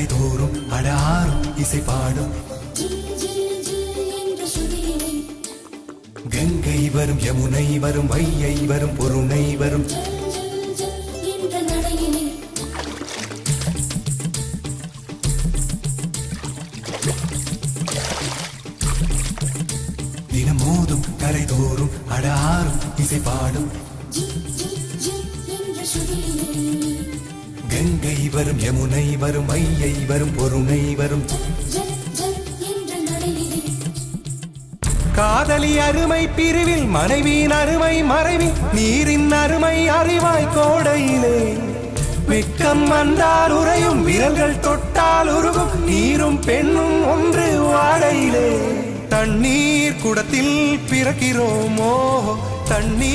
கரைதோறும் அடாரும் இசை பாடும் கங்கை வரும் யமுனை வரும் வையை வரும் பொருணை வரும் தினமோதும் கரைதோறும் அடாரும் இசை பாடும் கங்கை வரும் யமுனை வரும் வையை வரும் பொருணை வரும் காதலி அருமை பிரிவில் மனைவியின் அருமை மறைவில் நீரின் அருமை அறிவாய் கோடையிலே வெக்கம் வந்தால் உறையும் விரல்கள் தொட்டால் உருகும் நீரும் பெண்ணும் ஒன்று வாடையிலே தண்ணீர் குடத்தில் பிறக்கிறோமோ தண்ணீர்